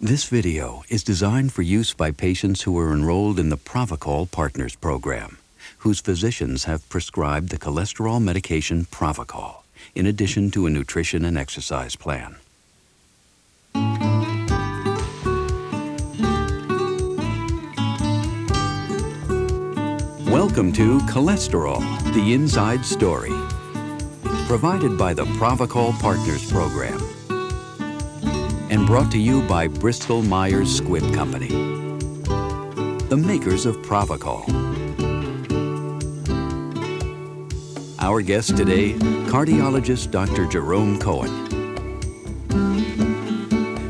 This video is designed for use by patients who are enrolled in the Pravachol Partners Program, whose physicians have prescribed the cholesterol medication Pravachol, in addition to a nutrition and exercise plan. Welcome to Cholesterol, the Inside Story, provided by the Pravachol Partners Program, and brought to you by Bristol-Myers Squibb Company, the makers of Pravachol. Our guest today, cardiologist Dr. Jerome Cohen,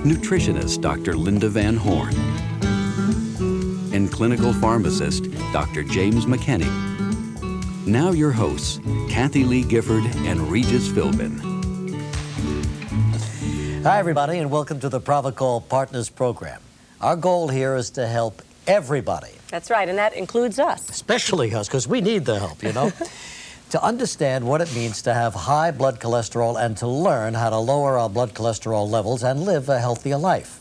nutritionist Dr. Linda Van Horn, and clinical pharmacist Dr. James McKenney. Now your hosts, Kathie Lee Gifford and Regis Philbin. Hi, everybody, and welcome to the Pravachol Partners Program. Our goal here is to help everybody. That's right, and that includes us. Especially us, because we need the help, you know, to understand what it means to have high blood cholesterol and to learn how to lower our blood cholesterol levels and live a healthier life.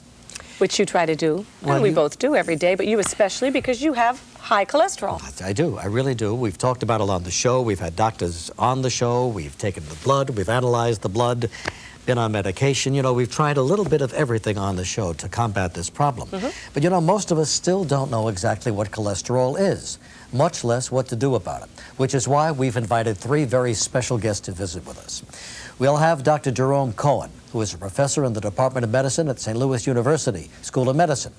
Which you try to do, and we both do every day, but you especially because you have high cholesterol. I do, I really do. We've talked about it on the show. We've had doctors on the show. We've taken the blood. We've analyzed the blood. Been on medication. You know, we've tried a little bit of everything on the show to combat this problem. But you know, most of us still don't know exactly what cholesterol is, much less what to do about it, which is why we've invited three very special guests to visit with us. We'll have Dr. Jerome Cohen, who is a professor in the Department of Medicine at St. Louis University School of Medicine.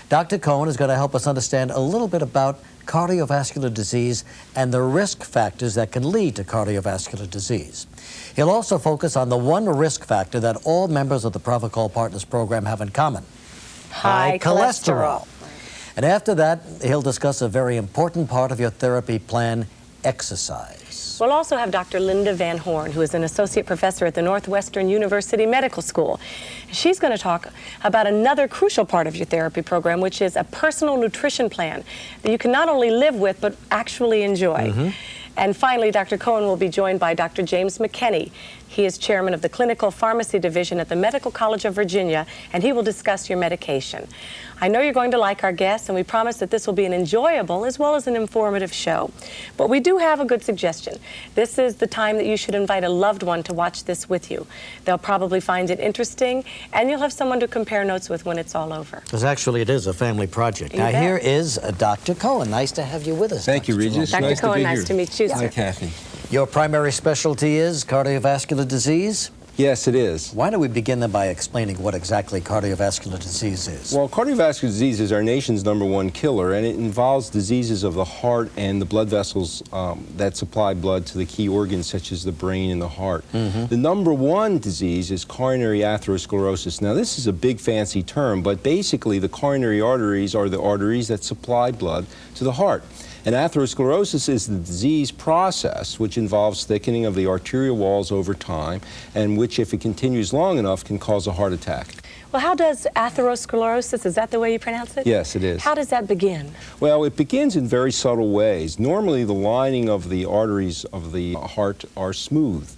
Dr. Cohen is going to help us understand a little bit about cardiovascular disease and the risk factors that can lead to cardiovascular disease. He'll also focus on the one risk factor that all members of the Pravachol Partners Program have in common: High cholesterol. And after that, he'll discuss a very important part of your therapy plan: exercise. We'll also have Dr. Linda Van Horn, who is an associate professor at the Northwestern University Medical School. She's going to talk about another crucial part of your therapy program, which is a personal nutrition plan that you can not only live with, but actually enjoy. And finally, Dr. Cohen will be joined by Dr. James McKenney. He is chairman of the Clinical Pharmacy Division at the Medical College of Virginia, and he will discuss your medication. I know you're going to like our guests, and we promise that this will be an enjoyable as well as an informative show. But we do have a good suggestion. This is the time that you should invite a loved one to watch this with you. They'll probably find it interesting, and you'll have someone to compare notes with when it's all over. Because actually it is a family project. Now here is Dr. Cohen. Nice to have you with us. Thank you, Regis. Dr. Cohen, nice to meet you. Hi, Kathie. Your primary specialty is cardiovascular disease? Yes, it is. Why don't we begin then by explaining what exactly cardiovascular disease is? Well, cardiovascular disease is our nation's #1 killer, and it involves diseases of the heart and the blood vessels that supply blood to the key organs such as the brain and the heart. The #1 disease is coronary atherosclerosis. Now, this is a big fancy term, but basically the coronary arteries are the arteries that supply blood to the heart. And atherosclerosis is the disease process which involves thickening of the arterial walls over time, and which, if it continues long enough, can cause a heart attack. Well, how does atherosclerosis, is that the way you pronounce it? Yes, it is. How does that begin? Well, it begins in very subtle ways. Normally, the lining of the arteries of the heart are smooth,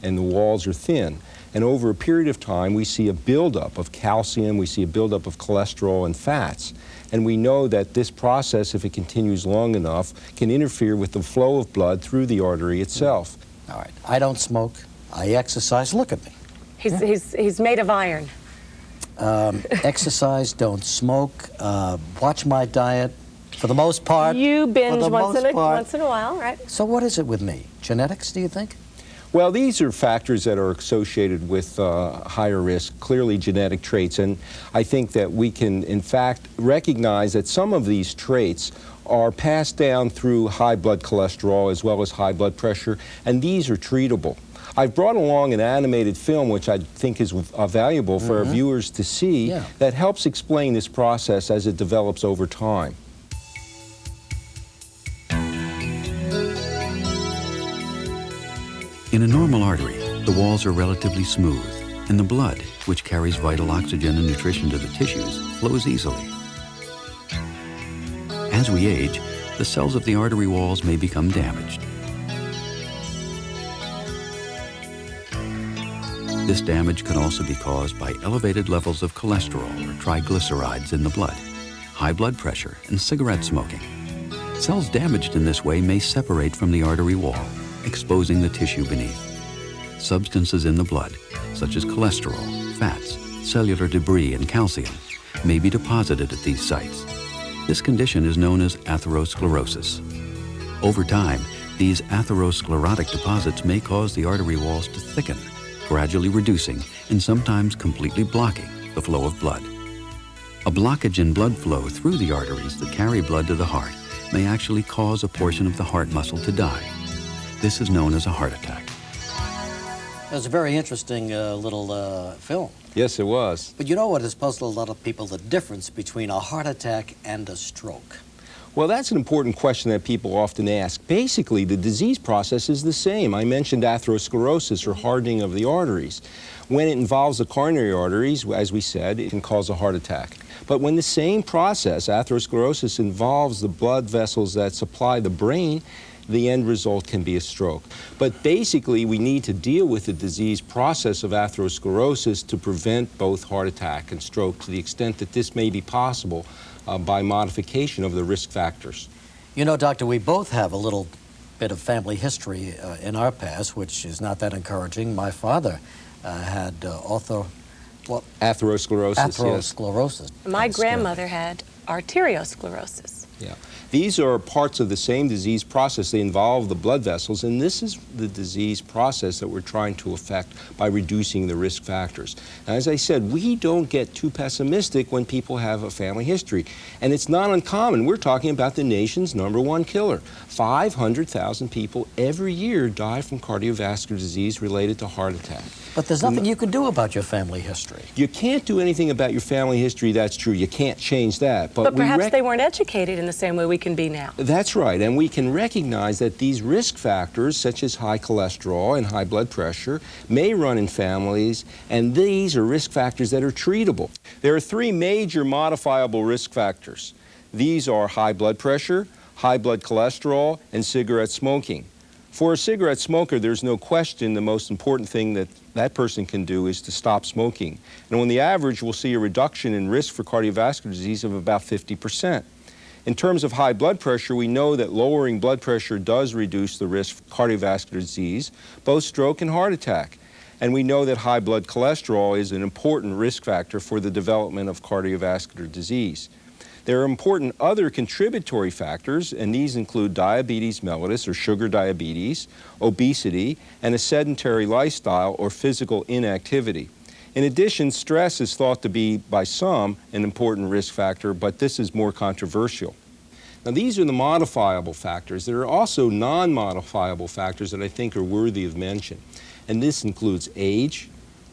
and the walls are thin. And over a period of time, we see a buildup of calcium, we see a buildup of cholesterol and fats. And we know that this process, if it continues long enough, can interfere with the flow of blood through the artery itself. All right. I don't smoke. I exercise. Look at me. He's made of iron. Exercise, don't smoke, watch my diet. For the most part. You binge once in a while, right? So what is it with me? Genetics, do you think? Well, these are factors that are associated with higher risk, clearly genetic traits, and I think that we can, in fact, recognize that some of these traits are passed down through high blood cholesterol as well as high blood pressure, and these are treatable. I've brought along an animated film, which I think is valuable for our viewers to see, that helps explain this process as it develops over time. In a normal artery, the walls are relatively smooth, and the blood, which carries vital oxygen and nutrition to the tissues, flows easily. As we age, the cells of the artery walls may become damaged. This damage can also be caused by elevated levels of cholesterol or triglycerides in the blood, high blood pressure, and cigarette smoking. Cells damaged in this way may separate from the artery wall, exposing the tissue beneath. Substances in the blood, such as cholesterol, fats, cellular debris, and calcium, may be deposited at these sites. This condition is known as atherosclerosis. Over time, these atherosclerotic deposits may cause the artery walls to thicken, gradually reducing and sometimes completely blocking the flow of blood. A blockage in blood flow through the arteries that carry blood to the heart may actually cause a portion of the heart muscle to die. This is known as a heart attack. That's a very interesting little film. Yes, it was. But you know what has puzzled a lot of people, the difference between a heart attack and a stroke? Well, that's an important question that people often ask. Basically, the disease process is the same. I mentioned atherosclerosis, or hardening of the arteries. When it involves the coronary arteries, as we said, it can cause a heart attack. But when the same process, atherosclerosis, involves the blood vessels that supply the brain, the end result can be a stroke. But basically, we need to deal with the disease process of atherosclerosis to prevent both heart attack and stroke to the extent that this may be possible by modification of the risk factors. You know, Doctor, we both have a little bit of family history in our past, which is not that encouraging. My father had atherosclerosis. Yes. My grandmother had arteriosclerosis. Yeah. These are parts of the same disease process. They involve the blood vessels, and this is the disease process that we're trying to affect by reducing the risk factors. Now, as I said, we don't get too pessimistic when people have a family history, and it's not uncommon. We're talking about the nation's #1 killer. 500,000 people every year die from cardiovascular disease related to heart attack. But there's nothing you can do about your family history. You can't do anything about your family history, that's true. You can't change that. But perhaps they weren't educated in the same way we can be now. That's right, and we can recognize that these risk factors, such as high cholesterol and high blood pressure, may run in families, and these are risk factors that are treatable. There are 3 major modifiable risk factors. These are high blood pressure, high blood cholesterol, and cigarette smoking. For a cigarette smoker, there's no question the most important thing that that person can do is to stop smoking. And on the average, we'll see a reduction in risk for cardiovascular disease of about 50%. In terms of high blood pressure, we know that lowering blood pressure does reduce the risk for cardiovascular disease, both stroke and heart attack. And we know that high blood cholesterol is an important risk factor for the development of cardiovascular disease. There are important other contributory factors, and these include diabetes mellitus, or sugar diabetes, obesity, and a sedentary lifestyle or physical inactivity. In addition, stress is thought to be, by some, an important risk factor, but this is more controversial. Now, these are the modifiable factors. There are also non-modifiable factors that I think are worthy of mention, and this includes age.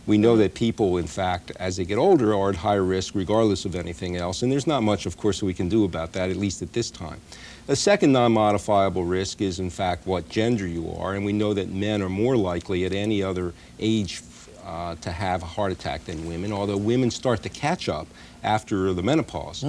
We know that people, in fact, as they get older, are at higher risk regardless of anything else, and there's not much, of course, that we can do about that, at least at this time. The second non-modifiable risk is, in fact, what gender you are, and we know that men are more likely at any other age to have a heart attack than women, although women start to catch up after the menopause.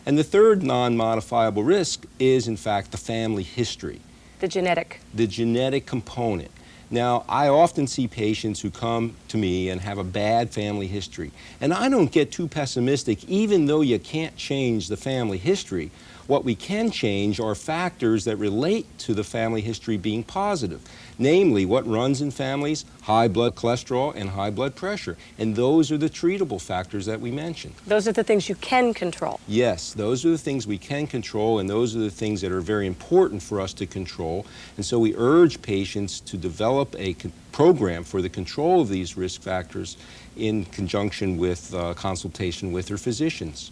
And the third non-modifiable risk is, in fact, the family history. The genetic component. Now, I often see patients who come to me and have a bad family history. And I don't get too pessimistic, even though you can't change the family history. What we can change are factors that relate to the family history being positive. Namely, what runs in families? High blood cholesterol and high blood pressure. And those are the treatable factors that we mentioned. Those are the things you can control. Yes, those are the things we can control, and those are the things that are very important for us to control. And so we urge patients to develop a program for the control of these risk factors in conjunction with consultation with their physicians.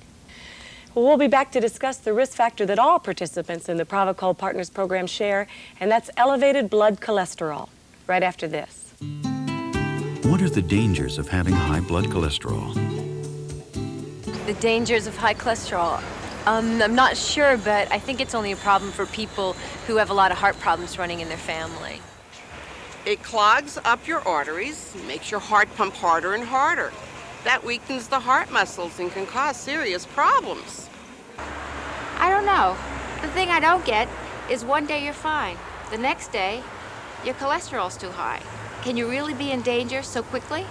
Well, we'll be back to discuss the risk factor that all participants in the Pravachol Partners Program share, and that's elevated blood cholesterol, right after this. What are the dangers of having high blood cholesterol? The dangers of high cholesterol? I'm not sure, but I think it's only a problem for people who have a lot of heart problems running in their family. It clogs up your arteries, makes your heart pump harder and harder. That weakens the heart muscles and can cause serious problems. I don't know. The thing I don't get is one day you're fine. The next day, your cholesterol's too high. Can you really be in danger so quickly?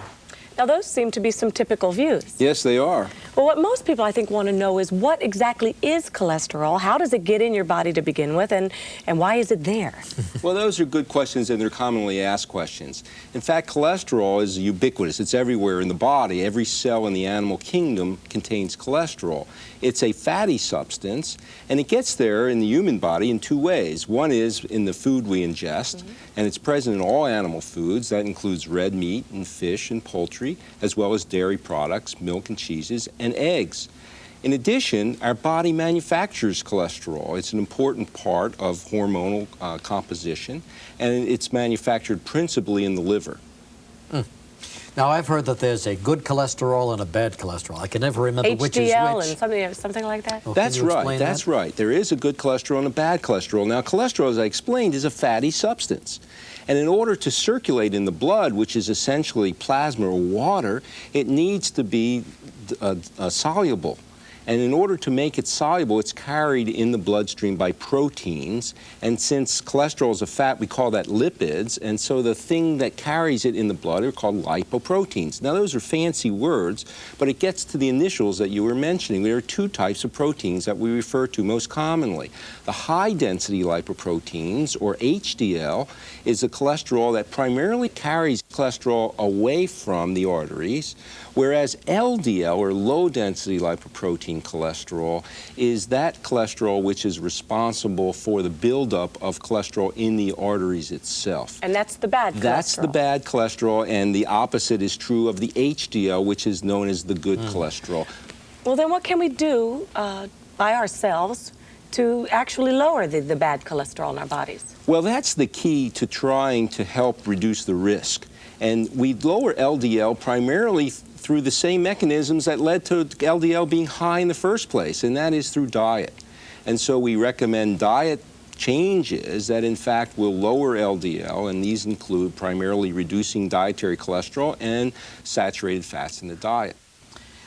Now, those seem to be some typical views. Yes, they are. Well, what most people, I think, want to know is what exactly is cholesterol? How does it get in your body to begin with, and why is it there? Well, those are good questions, and they're commonly asked questions. In fact, cholesterol is ubiquitous. It's everywhere in the body. Every cell in the animal kingdom contains cholesterol. It's a fatty substance, and it gets there in the human body in two ways. One is in the food we ingest, and it's present in all animal foods. That includes red meat and fish and poultry, as well as dairy products, milk and cheeses, and eggs. In addition, our body manufactures cholesterol. It's an important part of hormonal composition, and it's manufactured principally in the liver. Now, I've heard that there's a good cholesterol and a bad cholesterol. I can never remember which is which. HDL and something like that? Well, That's right. That's right. There is a good cholesterol and a bad cholesterol. Now, cholesterol, as I explained, is a fatty substance. And in order to circulate in the blood, which is essentially plasma or water, it needs to be soluble. And in order to make it soluble, it's carried in the bloodstream by proteins. And since cholesterol is a fat, we call that lipids. And so the thing that carries it in the blood are called lipoproteins. Now, those are fancy words, but it gets to the initials that you were mentioning. There are two types of proteins that we refer to most commonly. The high-density lipoproteins, or HDL, is a cholesterol that primarily carries cholesterol away from the arteries, whereas LDL, or low-density lipoprotein cholesterol, is that cholesterol which is responsible for the buildup of cholesterol in the arteries itself. And that's the bad cholesterol. That's the bad cholesterol, and the opposite is true of the HDL, which is known as the good cholesterol. Well, then what can we do by ourselves to actually lower the bad cholesterol in our bodies? Well, that's the key to trying to help reduce the risk. And we lower LDL primarily through the same mechanisms that led to LDL being high in the first place, and that is through diet. And so we recommend diet changes that in fact will lower LDL, and these include primarily reducing dietary cholesterol and saturated fats in the diet.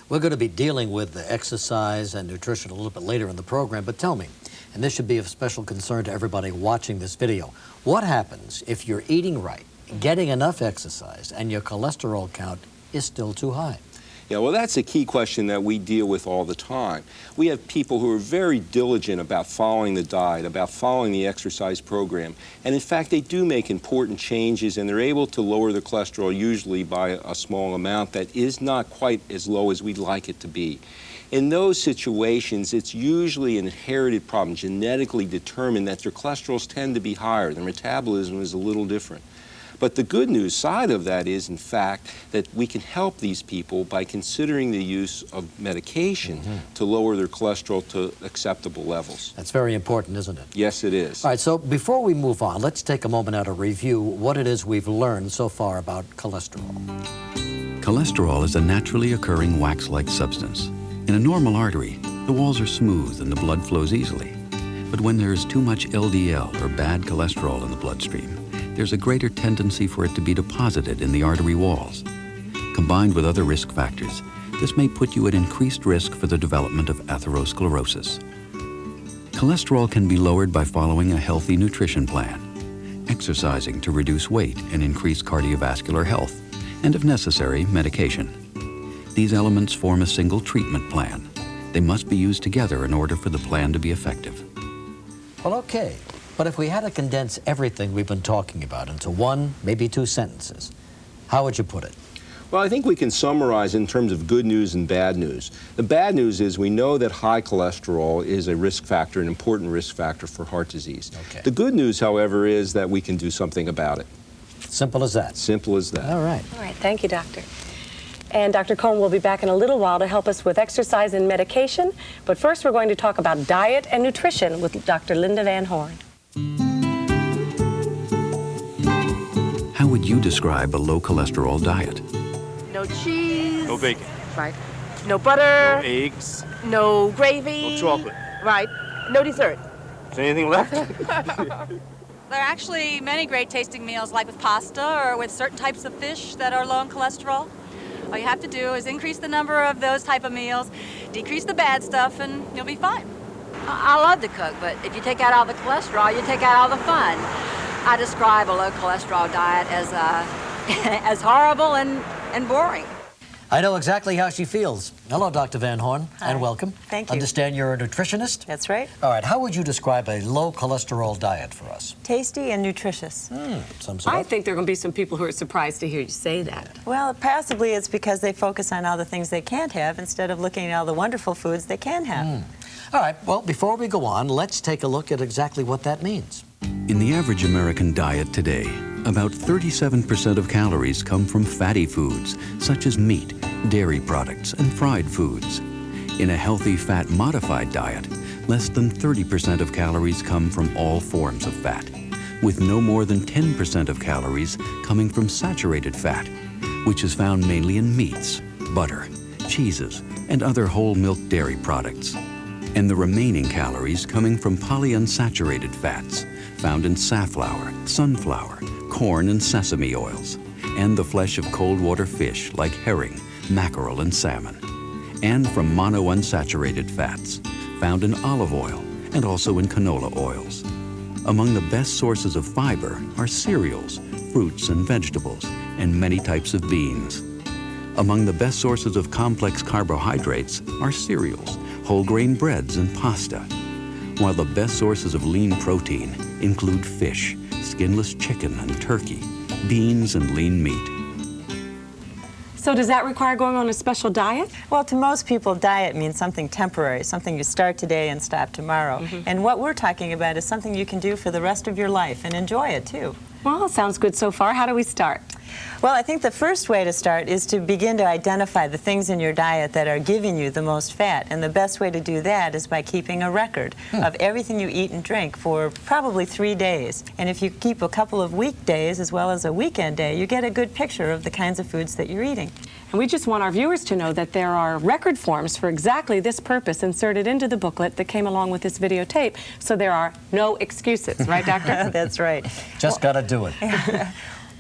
We're going to be dealing with the exercise and nutrition a little bit later in the program, but tell me, and this should be of special concern to everybody watching this video, what happens if you're eating right, getting enough exercise, and your cholesterol count is still too high? Yeah, well, that's a key question that we deal with all the time. We have people who are very diligent about following the diet, about following the exercise program, and in fact, they do make important changes, and they're able to lower their cholesterol usually by a small amount that is not quite as low as we'd like it to be. In those situations, it's usually an inherited problem, genetically determined, that their cholesterols tend to be higher. Their metabolism is a little different. But the good news side of that is, in fact, that we can help these people by considering the use of medication to lower their cholesterol to acceptable levels. That's very important, isn't it? Yes, it is. All right, so before we move on, let's take a moment now to review what it is we've learned so far about cholesterol. Cholesterol is a naturally occurring wax-like substance. In a normal artery, the walls are smooth and the blood flows easily. But when there is too much LDL, or bad cholesterol, in the bloodstream, there's a greater tendency for it to be deposited in the artery walls. Combined with other risk factors, this may put you at increased risk for the development of atherosclerosis. Cholesterol can be lowered by following a healthy nutrition plan, exercising to reduce weight and increase cardiovascular health, and if necessary, medication. These elements form a single treatment plan. They must be used together in order for the plan to be effective. Well, okay. But if we had to condense everything we've been talking about into one, maybe two sentences, how would you put it? Well, I think we can summarize in terms of good news and bad news. The bad news is we know that high cholesterol is a risk factor, an important risk factor for heart disease. Okay. The good news, however, is that we can do something about it. Simple as that. Simple as that. All right. All right, thank you, Doctor. And Dr. Cohn will be back in a little while to help us with exercise and medication. But first, we're going to talk about diet and nutrition with Dr. Linda Van Horn. How would you describe a low cholesterol diet? No cheese. No bacon. Right. No butter. No eggs. No gravy. No chocolate. Right. No dessert. Is there anything left? There are actually many great tasting meals, like with pasta or with certain types of fish that are low in cholesterol. All you have to do is increase the number of those type of meals, decrease the bad stuff, and you'll be fine. I love to cook, but if you take out all the cholesterol, you take out all the fun. I describe a low cholesterol diet as as horrible and boring. I know exactly how she feels. Hello, Dr. Van Horn, and welcome. Thank you. Understand you're a nutritionist? That's right. All right, how would you describe a low cholesterol diet for us? Tasty and nutritious. I think there are going to be some people who are surprised to hear you say that. Well, possibly it's because they focus on all the things they can't have instead of looking at all the wonderful foods they can have. All right, well, before we go on, let's take a look at exactly what that means. In the average American diet today, about 37% of calories come from fatty foods, such as meat, dairy products, and fried foods. In a healthy fat-modified diet, less than 30% of calories come from all forms of fat, with no more than 10% of calories coming from saturated fat, which is found mainly in meats, butter, cheeses, and other whole milk dairy products, and the remaining calories coming from polyunsaturated fats, found in safflower, sunflower, corn and sesame oils, and the flesh of cold water fish like herring, mackerel, and salmon, and from monounsaturated fats, found in olive oil and also in canola oils. Among the best sources of fiber are cereals, fruits and vegetables, and many types of beans. Among the best sources of complex carbohydrates are cereals, whole grain breads, and pasta, while the best sources of lean protein include fish, skinless chicken and turkey, beans, and lean meat. So does that require going on a special diet? Well, to most people, diet means something temporary, something you start today and stop tomorrow. And what we're talking about is something you can do for the rest of your life and enjoy it, too. Well, sounds good so far. How do we start? Well, I think the first way to start is to begin to identify the things in your diet that are giving you the most fat. And the best way to do that is by keeping a record of everything you eat and drink for probably 3 days. And if you keep a couple of weekdays as well as a weekend day, you get a good picture of the kinds of foods that you're eating. And we just want our viewers to know that there are record forms for exactly this purpose inserted into the booklet that came along with this videotape, so there are no excuses. Right, Doctor? That's right. Just got to do it.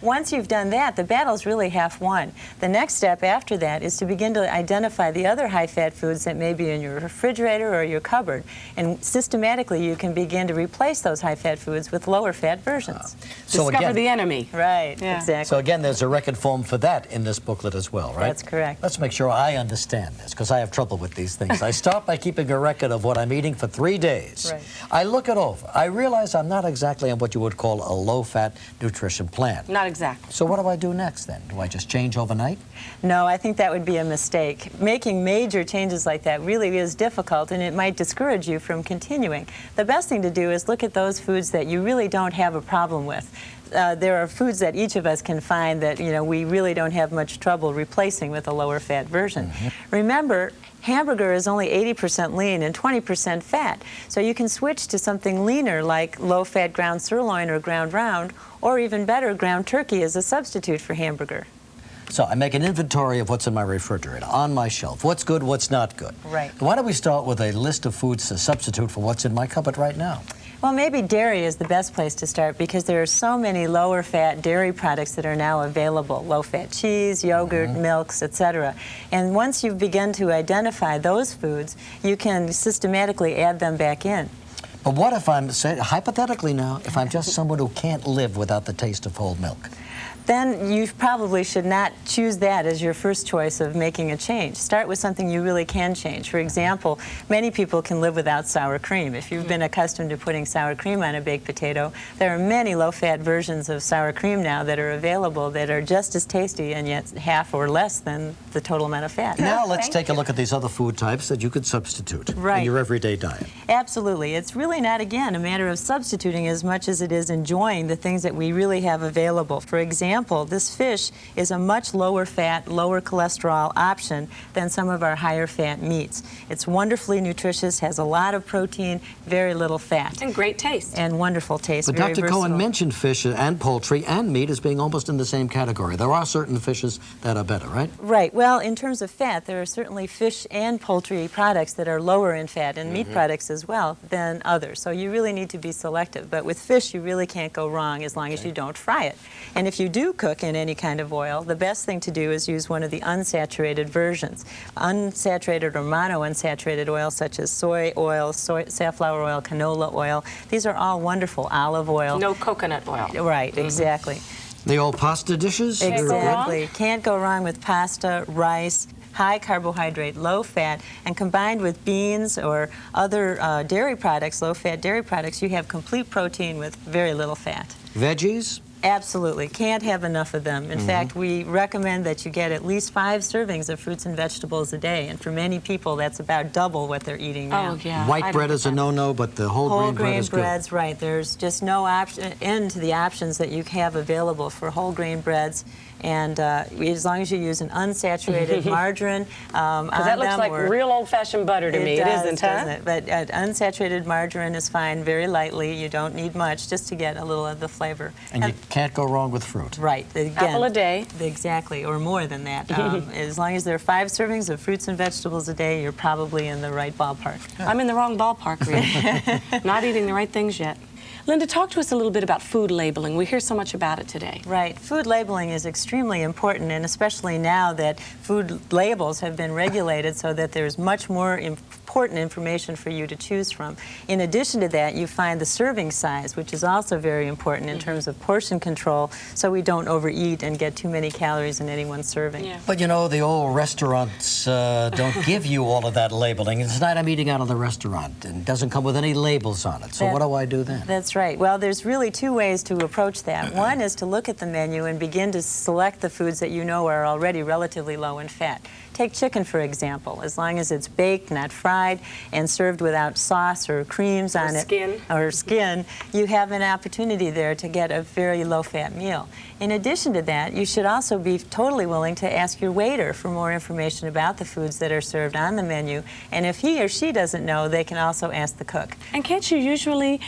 Once you've done that, the battle's really half won. The next step after that is to begin to identify the other high-fat foods that may be in your refrigerator or your cupboard. And systematically, you can begin to replace those high-fat foods with lower-fat versions. So Discover again, the enemy. Right, exactly. So again, there's a record form for that in this booklet as well, right? That's correct. Let's make sure I understand this, because I have trouble with these things. I start by keeping a record of what I'm eating for 3 days. Right. I look it over. I realize I'm not exactly on what you would call a low-fat nutrition plan. Not exactly. So what do I do next then? Do I just change overnight? No, I think that would be a mistake. Making major changes like that really is difficult, and it might discourage you from continuing. The best thing to do is look at those foods that you really don't have a problem with. There are foods that each of us can find that, you know, we really don't have much trouble replacing with a lower fat version. Remember, hamburger is only 80% lean and 20% fat. So you can switch to something leaner like low-fat ground sirloin or ground round, or even better, ground turkey as a substitute for hamburger. So I make an inventory of what's in my refrigerator, on my shelf. What's good, what's not good. Right. Why don't we start with a list of foods to substitute for what's in my cupboard right now? Well, maybe dairy is the best place to start because there are so many lower-fat dairy products that are now available. Low-fat cheese, yogurt, milks, etc. And once you begin to identify those foods, you can systematically add them back in. But what if I'm, say, hypothetically now, if I'm just someone who can't live without the taste of whole milk? Then you probably should not choose that as your first choice of making a change. Start with something you really can change. For example, many people can live without sour cream. If you've been accustomed to putting sour cream on a baked potato, there are many low-fat versions of sour cream now that are available that are just as tasty and yet half or less than the total amount of fat. Now let's take a look at these other food types that you could substitute in your everyday diet. Absolutely. It's really not, again, a matter of substituting as much as it is enjoying the things that we really have available. For example, this fish is a much lower fat, lower cholesterol option than some of our higher fat meats. It's wonderfully nutritious, has a lot of protein, very little fat. And great taste. And wonderful taste. But Dr. Cohen mentioned fish and poultry and meat as being almost in the same category. There are certain fishes that are better, right? Right. Well, in terms of fat, there are certainly fish and poultry products that are lower in fat, and meat products as well, than others. So you really need to be selective. But with fish, you really can't go wrong as long as you don't fry it. And if you do cook in any kind of oil, the best thing to do is use one of the unsaturated versions. Unsaturated or monounsaturated oils such as soy oil, safflower oil, canola oil. These are all wonderful. Olive oil. No coconut oil. Right, exactly. The old pasta dishes? Exactly. Can't go wrong with pasta, rice, high carbohydrate, low fat, and combined with beans or other dairy products, low-fat dairy products, you have complete protein with very little fat. Veggies? Absolutely. Can't have enough of them. In fact, we recommend that you get at least 5 servings of fruits and vegetables a day, and for many people, that's about double what they're eating now. Oh, yeah. White bread is a no-no, but the whole grain bread is good. Whole grain breads, right. There's just no end to the options that you have available for whole grain breads. And as long as you use an unsaturated margarine on them. That looks like real old-fashioned butter to me. It isn't, huh? Doesn't it? But unsaturated margarine is fine, very lightly. You don't need much, just to get a little of the flavor. And you can't go wrong with fruit. Right. Again, apple a day. Exactly, or more than that. As long as there are 5 servings of fruits and vegetables a day, you're probably in the right ballpark. Yeah. I'm in the wrong ballpark, really. Not eating the right things yet. Linda, talk to us a little bit about food labeling. We hear so much about it today. Right. Food labeling is extremely important, and especially now that food labels have been regulated so that there's much more important information for you to choose from. In addition to that, you find the serving size, which is also very important in terms of portion control, so we don't overeat and get too many calories in any one serving. Yeah. But you know, the old restaurants don't give you all of that labeling. Tonight I'm eating out of the restaurant, and it doesn't come with any labels on it. So what do I do then? That's right. Well, there's really 2 ways to approach that. One is to look at the menu and begin to select the foods that you know are already relatively low in fat. Take chicken, for example. As long as it's baked, not fried, and served without sauce or creams on it, or skin, you have an opportunity there to get a very low-fat meal. In addition to that, you should also be totally willing to ask your waiter for more information about the foods that are served on the menu. And if he or she doesn't know, they can also ask the cook. And can't you usually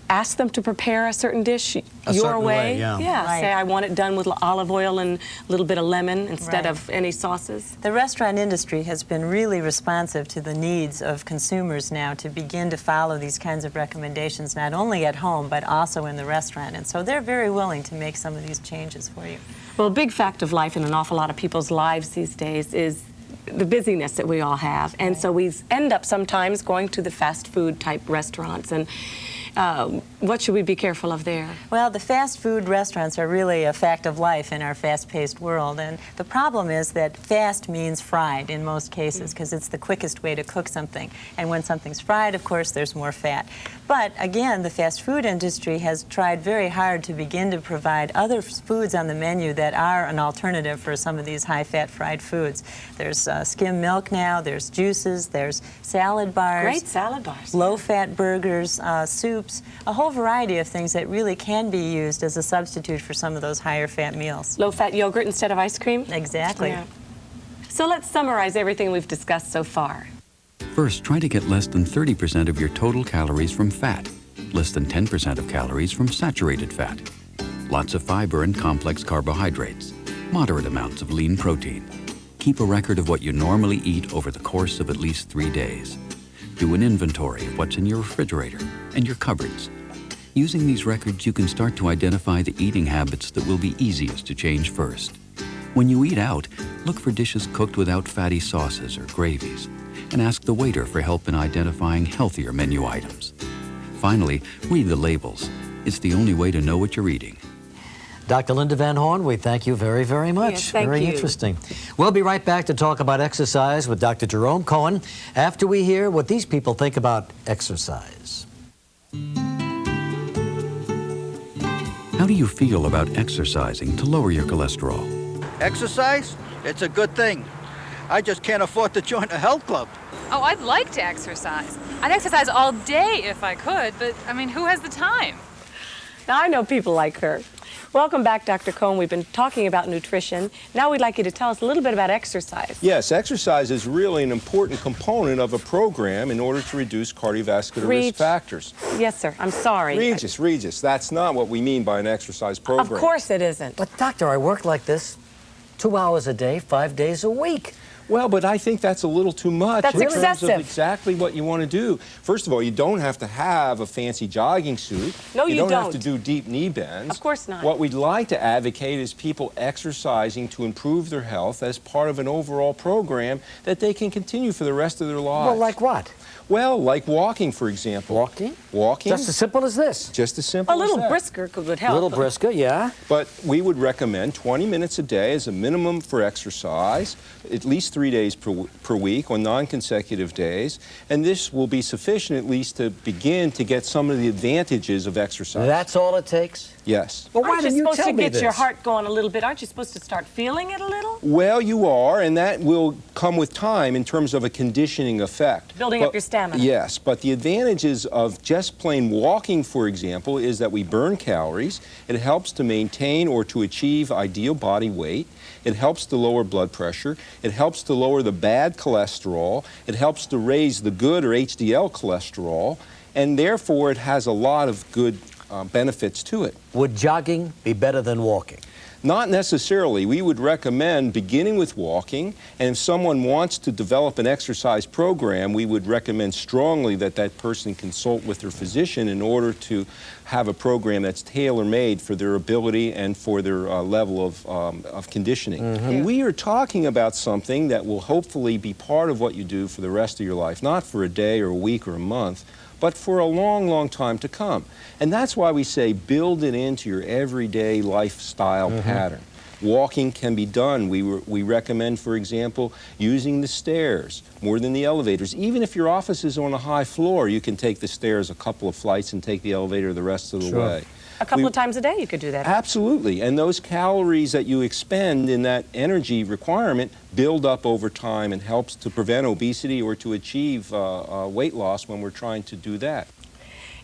ask them to prepare a certain dish your way? Yeah, right. Say I want it done with olive oil and a little bit of lemon instead of any sauces. The restaurant industry has been really responsive to the needs of consumers now to begin to follow these kinds of recommendations, not only at home, but also in the restaurant. And so they're very willing to make some of these changes for you. Well, a big fact of life in an awful lot of people's lives these days is the busyness that we all have. And so we end up sometimes going to the fast food type restaurants. And what should we be careful of there? Well, the fast food restaurants are really a fact of life in our fast-paced world, and the problem is that fast means fried in most cases because it's the quickest way to cook something. And when something's fried, of course, there's more fat. But again, the fast food industry has tried very hard to begin to provide other foods on the menu that are an alternative for some of these high-fat fried foods. There's skim milk now, there's juices, there's salad bars. Great salad bars. Low-fat burgers, soups, a whole variety of things that really can be used as a substitute for some of those higher fat meals. Low-fat yogurt instead of ice cream? Exactly. Yeah. So let's summarize everything we've discussed so far. First, try to get less than 30% of your total calories from fat, less than 10% of calories from saturated fat, lots of fiber and complex carbohydrates, moderate amounts of lean protein. Keep a record of what you normally eat over the course of at least 3 days. Do an inventory of what's in your refrigerator and your cupboards. Using these records, you can start to identify the eating habits that will be easiest to change first. When you eat out, look for dishes cooked without fatty sauces or gravies, and ask the waiter for help in identifying healthier menu items. Finally, read the labels. It's the only way to know what you're eating. Dr. Linda Van Horn, we thank you very, very much. Yes, thank very you. interesting. We'll be right back to talk about exercise with Dr. Jerome Cohen after we hear what these people think about exercise. How do you feel about exercising to lower your cholesterol? Exercise? It's a good thing. I just can't afford to join a health club. Oh, I'd like to exercise. I'd exercise all day if I could, but, I mean, who has the time? Now, I know people like her. Welcome back, Dr. Cohen. We've been talking about nutrition. Now we'd like you to tell us a little bit about exercise. Yes, exercise is really an important component of a program in order to reduce cardiovascular risk factors. Yes, sir. I'm sorry. Regis, that's not what we mean by an exercise program. Of course it isn't. But doctor, I work like this 2 hours a day, 5 days a week. Well, but I think that's a little too much. That's in terms excessive. of exactly what you want to do. First of all, you don't have to have a fancy jogging suit. No, you don't. don't have to do deep knee bends. Of course not. What we'd like to advocate is people exercising to improve their health as part of an overall program that they can continue for the rest of their lives. Well, like what? Well, like walking, for example. Walking? Walking. Just as simple as this? Just as simple A little as that. brisker would help. A little brisker, yeah. But we would recommend 20 minutes a day as a minimum for exercise, at least 3 days per week on non-consecutive days, and this will be sufficient at least to begin to get some of the advantages of exercise. That's all it takes? Yes. Well, why Aren't you didn't you supposed tell to me get your this? heart going a little bit? Aren't you supposed to start feeling it a little? Well, you are, and that will come with time in terms of a conditioning effect. Building up your stamina. Yes, but the advantages of just plain walking, for example, is that we burn calories. It helps to maintain or to achieve ideal body weight. It helps to lower blood pressure. It helps to lower the bad cholesterol. It helps to raise the good or HDL cholesterol, and therefore it has a lot of good benefits to it. Would jogging be better than walking? Not necessarily. We would recommend beginning with walking, and if someone wants to develop an exercise program, we would recommend strongly that that person consult with their physician in order to have a program that's tailor-made for their ability and for their level of conditioning. And we are talking about something that will hopefully be part of what you do for the rest of your life, not for a day or a week or a month, but for a long, long time to come. And that's why we say build it into your everyday lifestyle pattern. Walking can be done. We recommend, for example, using the stairs more than the elevators. Even if your office is on a high floor, you can take the stairs a couple of flights and take the elevator the rest of the way. A couple of times a day you could do that. Absolutely. And those calories that you expend in that energy requirement build up over time and helps to prevent obesity or to achieve weight loss when we're trying to do that.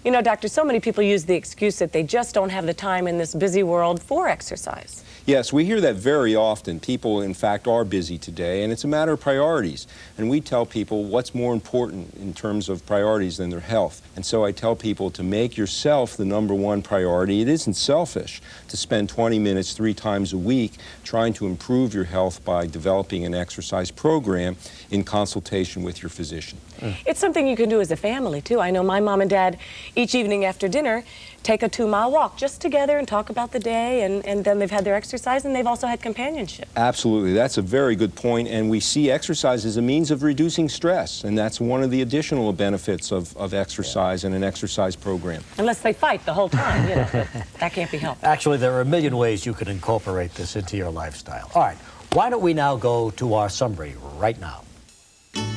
You know, doctor, so many people use the excuse that they just don't have the time in this busy world for exercise. Yes, we hear that very often. People, in fact, are busy today, and it's a matter of priorities. And we tell people what's more important in terms of priorities than their health. And so I tell people to make yourself the #1 priority. It isn't selfish to spend 20 minutes 3 times a week trying to improve your health by developing an exercise program in consultation with your physician. It's something you can do as a family, too. I know my mom and dad, each evening after dinner, take a 2-mile walk just together and talk about the day, and then they've had their exercise, and they've also had companionship. Absolutely. That's a very good point, and we see exercise as a means of reducing stress, and that's one of the additional benefits of exercise and an exercise program. Unless they fight the whole time, you know, that can't be helped. Actually, there are a million ways you can incorporate this into your lifestyle. All right, why don't we now go to our summary right now?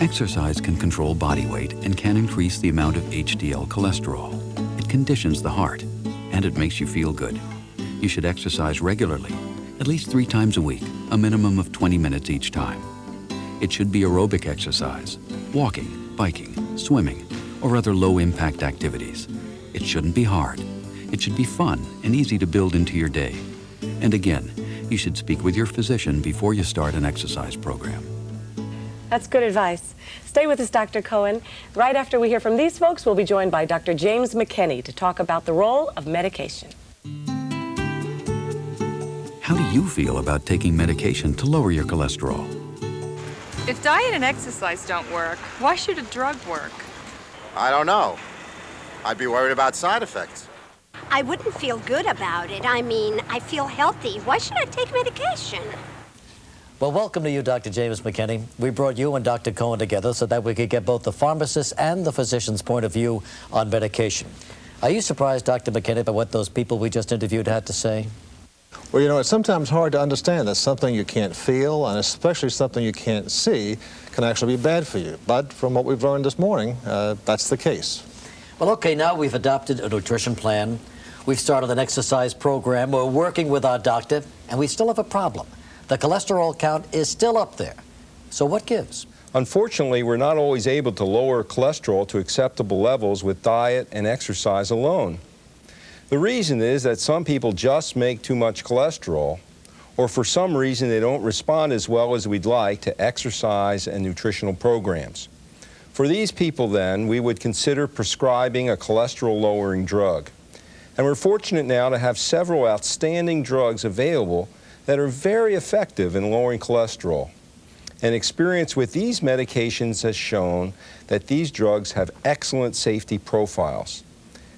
Exercise can control body weight and can increase the amount of HDL cholesterol. It conditions the heart, and it makes you feel good. You should exercise regularly, at least 3 times a week, a minimum of 20 minutes each time. It should be aerobic exercise, walking, biking, swimming, or other low-impact activities. It shouldn't be hard. It should be fun and easy to build into your day. And again, you should speak with your physician before you start an exercise program. That's good advice. Stay with us, Dr. Cohen. Right after we hear from these folks, we'll be joined by Dr. James McKinney to talk about the role of medication. How do you feel about taking medication to lower your cholesterol? If diet and exercise don't work, why should a drug work? I don't know. I'd be worried about side effects. I wouldn't feel good about it. I mean, I feel healthy. Why should I take medication? Well, welcome to you, Dr. James McKinney. We brought you and Dr. Cohen together so that we could get both the pharmacist's and the physician's point of view on medication. Are you surprised, Dr. McKinney, by what those people we just interviewed had to say? Well, you know, it's sometimes hard to understand that something you can't feel, and especially something you can't see, can actually be bad for you. But from what we've learned this morning, that's the case. Well, okay, now we've adopted a nutrition plan. We've started an exercise program. We're working with our doctor, and we still have a problem. The cholesterol count is still up there. So what gives? Unfortunately, we're not always able to lower cholesterol to acceptable levels with diet and exercise alone. The reason is that some people just make too much cholesterol, or for some reason they don't respond as well as we'd like to exercise and nutritional programs. For these people then, we would consider prescribing a cholesterol-lowering drug. And we're fortunate now to have several outstanding drugs available that are very effective in lowering cholesterol. And experience with these medications has shown that these drugs have excellent safety profiles.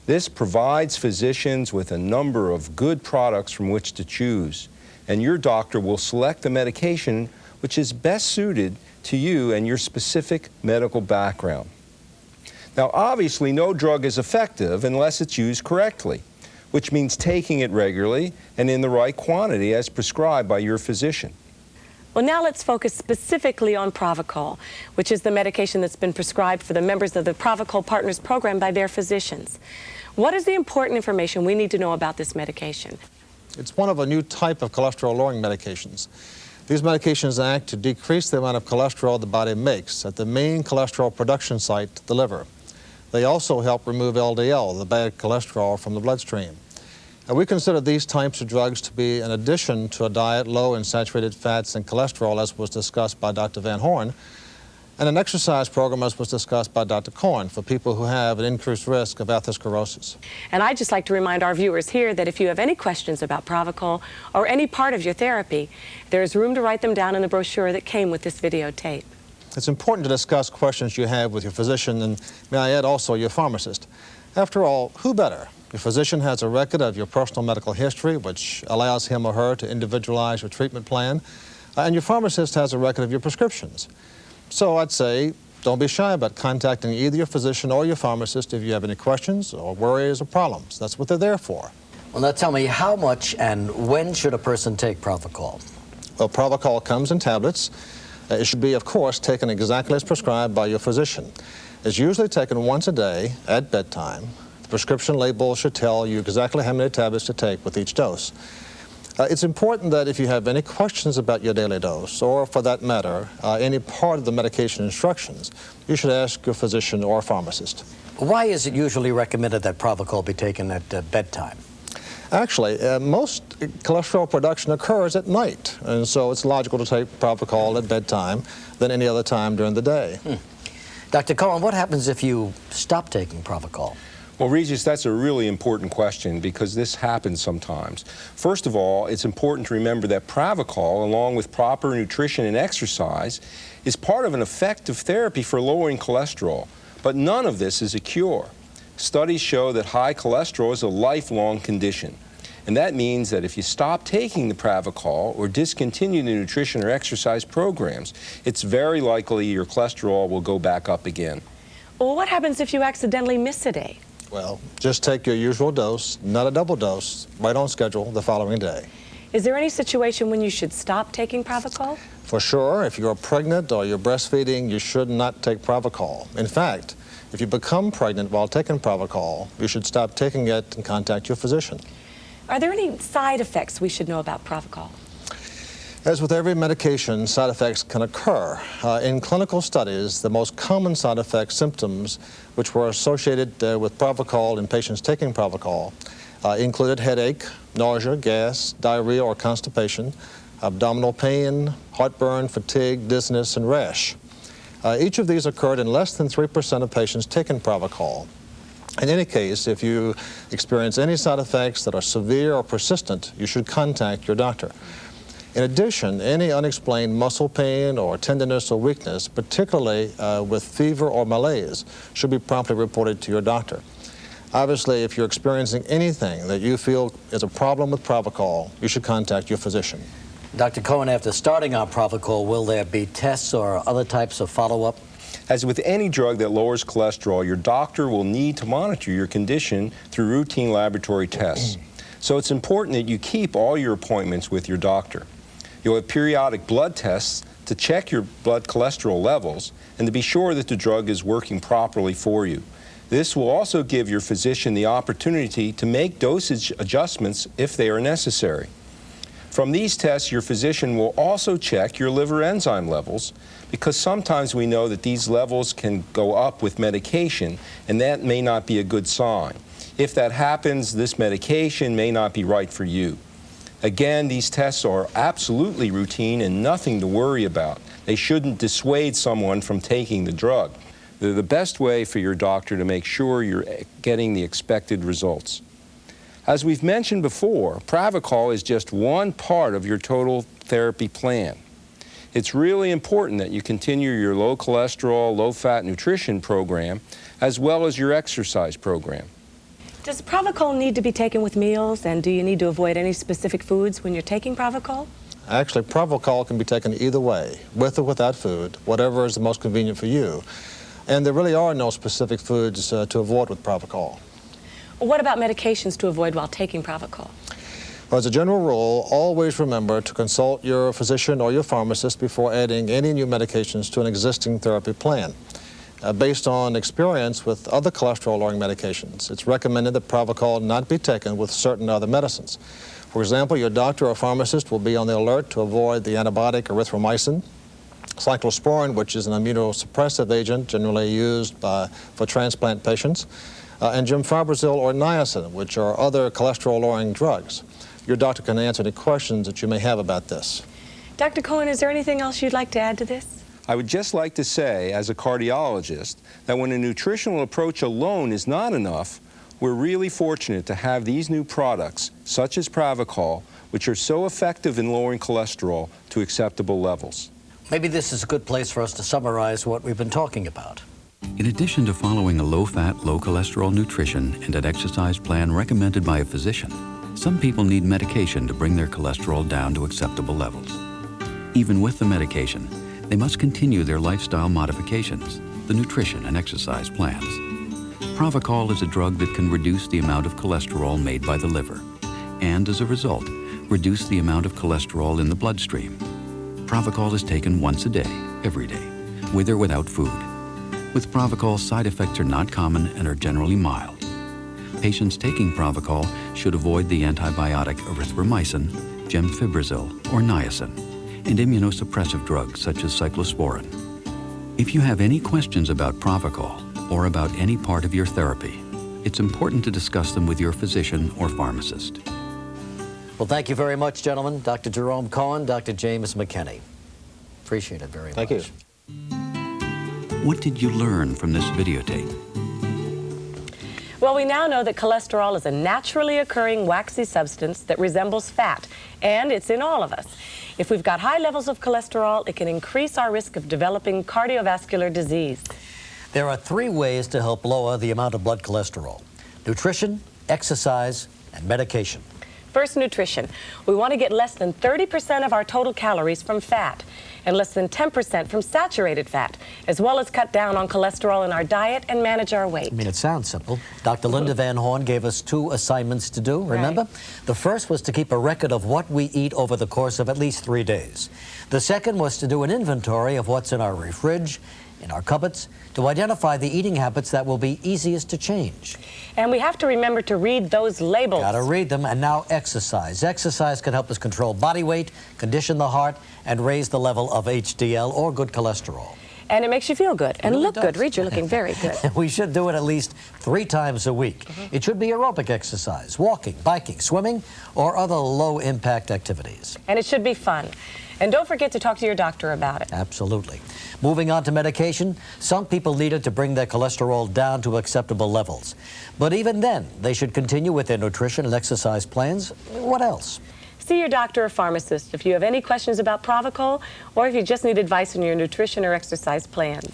This provides physicians with a number of good products from which to choose, and your doctor will select the medication which is best suited to you and your specific medical background. Now, obviously, no drug is effective unless it's used correctly, which means taking it regularly and in the right quantity as prescribed by your physician. Well, now let's focus specifically on Pravachol, which is the medication that's been prescribed for the members of the Pravachol Partners Program by their physicians. What is the important information we need to know about this medication? It's one of a new type of cholesterol-lowering medications. These medications act to decrease the amount of cholesterol the body makes at the main cholesterol production site, the liver. They also help remove LDL, the bad cholesterol, from the bloodstream. And we consider these types of drugs to be an addition to a diet low in saturated fats and cholesterol, as was discussed by Dr. Van Horn, and an exercise program, as was discussed by Dr. Cohen, for people who have an increased risk of atherosclerosis. And I'd just like to remind our viewers here that if you have any questions about Pravachol or any part of your therapy, there is room to write them down in the brochure that came with this videotape. It's important to discuss questions you have with your physician, and may I add also your pharmacist. After all, who better? Your physician has a record of your personal medical history, which allows him or her to individualize your treatment plan, and your pharmacist has a record of your prescriptions. So I'd say don't be shy about contacting either your physician or your pharmacist if you have any questions or worries or problems. That's what they're there for. Well, now tell me, how much and when should a person take Pravachol? Well, Pravachol comes in tablets. It should be, of course, taken exactly as prescribed by your physician. It's usually taken once a day at bedtime. The prescription label should tell you exactly how many tablets to take with each dose. It's important that if you have any questions about your daily dose, or for that matter, any part of the medication instructions, you should ask your physician or pharmacist. Why is it usually recommended that Pravachol be taken at bedtime? Actually, most cholesterol production occurs at night, and so it's logical to take Pravachol at bedtime than any other time during the day. Dr. Cohen, what happens if you stop taking Pravachol? Well, Regis, that's a really important question because this happens sometimes. First of all, it's important to remember that Pravachol, along with proper nutrition and exercise, is part of an effective therapy for lowering cholesterol. But none of this is a cure. Studies show that high cholesterol is a lifelong condition. And that means that if you stop taking the Pravachol or discontinue the nutrition or exercise programs, it's very likely your cholesterol will go back up again. Well, what happens if you accidentally miss a day? Well, just take your usual dose, not a double dose, right on schedule the following day. Is there any situation when you should stop taking Pravachol? For sure, if you're pregnant or you're breastfeeding, you should not take Pravachol. In fact, if you become pregnant while taking Pravachol, you should stop taking it and contact your physician. Are there any side effects we should know about Pravachol? As with every medication, side effects can occur. In clinical studies, the most common side effect symptoms which were associated with Pravachol in patients taking Pravachol included headache, nausea, gas, diarrhea or constipation, abdominal pain, heartburn, fatigue, dizziness, and rash. Each of these occurred in less than 3% of patients taking Pravachol. In any case, if you experience any side effects that are severe or persistent, you should contact your doctor. In addition, any unexplained muscle pain or tenderness or weakness, particularly with fever or malaise, should be promptly reported to your doctor. Obviously, if you're experiencing anything that you feel is a problem with Pravachol, you should contact your physician. Dr. Cohen, after starting on Pravachol, will there be tests or other types of follow-up? As with any drug that lowers cholesterol, your doctor will need to monitor your condition through routine laboratory tests. So it's important that you keep all your appointments with your doctor. You'll have periodic blood tests to check your blood cholesterol levels and to be sure that the drug is working properly for you. This will also give your physician the opportunity to make dosage adjustments if they are necessary. From these tests, your physician will also check your liver enzyme levels because sometimes we know that these levels can go up with medication, and that may not be a good sign. If that happens, this medication may not be right for you. Again, these tests are absolutely routine and nothing to worry about. They shouldn't dissuade someone from taking the drug. They're the best way for your doctor to make sure you're getting the expected results. As we've mentioned before, Pravachol is just one part of your total therapy plan. It's really important that you continue your low cholesterol, low fat nutrition program as well as your exercise program. Does Pravachol need to be taken with meals, and do you need to avoid any specific foods when you're taking Pravachol? Actually, Pravachol can be taken either way, with or without food, whatever is the most convenient for you. And there really are no specific foods to avoid with Pravachol. What about medications to avoid while taking Pravachol? Well, as a general rule, always remember to consult your physician or your pharmacist before adding any new medications to an existing therapy plan. Based on experience with other cholesterol-lowering medications, it's recommended that Pravachol not be taken with certain other medicines. For example, your doctor or pharmacist will be on the alert to avoid the antibiotic erythromycin, cyclosporin, which is an immunosuppressive agent generally used for transplant patients, and gemfibrozil or niacin, which are other cholesterol-lowering drugs. Your doctor can answer any questions that you may have about this. Dr. Cohen, is there anything else you'd like to add to this? I would just like to say, as a cardiologist, that when a nutritional approach alone is not enough, we're really fortunate to have these new products, such as Pravachol, which are so effective in lowering cholesterol to acceptable levels. Maybe this is a good place for us to summarize what we've been talking about. In addition to following a low-fat, low-cholesterol nutrition and an exercise plan recommended by a physician, some people need medication to bring their cholesterol down to acceptable levels. Even with the medication, they must continue their lifestyle modifications, the nutrition and exercise plans. Pravachol is a drug that can reduce the amount of cholesterol made by the liver, and as a result, reduce the amount of cholesterol in the bloodstream. Pravachol is taken once a day, every day, with or without food. With Pravachol, side effects are not common and are generally mild. Patients taking Pravachol should avoid the antibiotic erythromycin, gemfibrozil, or niacin, and immunosuppressive drugs such as cyclosporin. If you have any questions about Pravachol or about any part of your therapy, it's important to discuss them with your physician or pharmacist. Well, thank you very much, gentlemen. Dr. Jerome Cohen, Dr. James McKinney. Appreciate it very much. Thank you. What did you learn from this videotape? Well, we now know that cholesterol is a naturally occurring waxy substance that resembles fat, and it's in all of us. If we've got high levels of cholesterol, it can increase our risk of developing cardiovascular disease. There are 3 ways to help lower the amount of blood cholesterol: nutrition, exercise, and medication. First, nutrition. We want to get less than 30% of our total calories from fat and less than 10% from saturated fat, as well as cut down on cholesterol in our diet and manage our weight. I mean, it sounds simple. Dr. Linda Van Horn gave us 2 assignments to do, remember? Right. The first was to keep a record of what we eat over the course of at least 3 days. The second was to do an inventory of what's in our fridge, in our cupboards, to identify the eating habits that will be easiest to change. And we have to remember to read those labels. Got to read them. And now exercise. Exercise can help us control body weight, condition the heart, and raise the level of HDL or good cholesterol. And it makes you feel good and It really look good. does. Reed, you're looking very good. We should do it at least 3 times a week. It should be aerobic exercise, walking, biking, swimming, or other low-impact activities. And it should be fun. And don't forget to talk to your doctor about it. Absolutely. Moving on to medication, some people need it to bring their cholesterol down to acceptable levels. But even then, they should continue with their nutrition and exercise plans. What else? See your doctor or pharmacist if you have any questions about Pravachol or if you just need advice on your nutrition or exercise plans.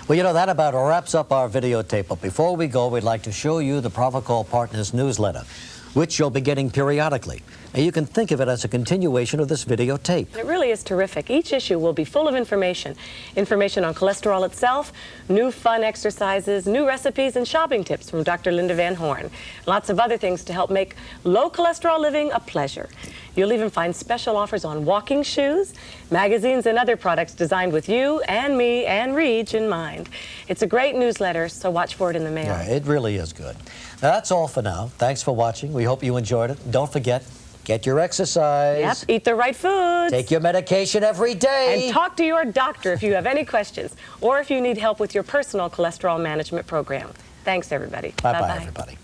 Well, you know, that about wraps up our videotape. But before we go, we'd like to show you the Pravachol Partners newsletter, which you'll be getting periodically. And you can think of it as a continuation of this videotape. It really is terrific. Each issue will be full of information. Information on cholesterol itself, new fun exercises, new recipes, and shopping tips from Dr. Linda Van Horn. Lots of other things to help make low cholesterol living a pleasure. You'll even find special offers on walking shoes, magazines, and other products designed with you and me and Regis in mind. It's a great newsletter, so watch for it in the mail. Yeah, it really is good. Now, that's all for now. Thanks for watching. We hope you enjoyed it. Don't forget, get your exercise. Yep, eat the right foods. Take your medication every day. And talk to your doctor if you have any questions or if you need help with your personal cholesterol management program. Thanks, everybody. Bye-bye, everybody.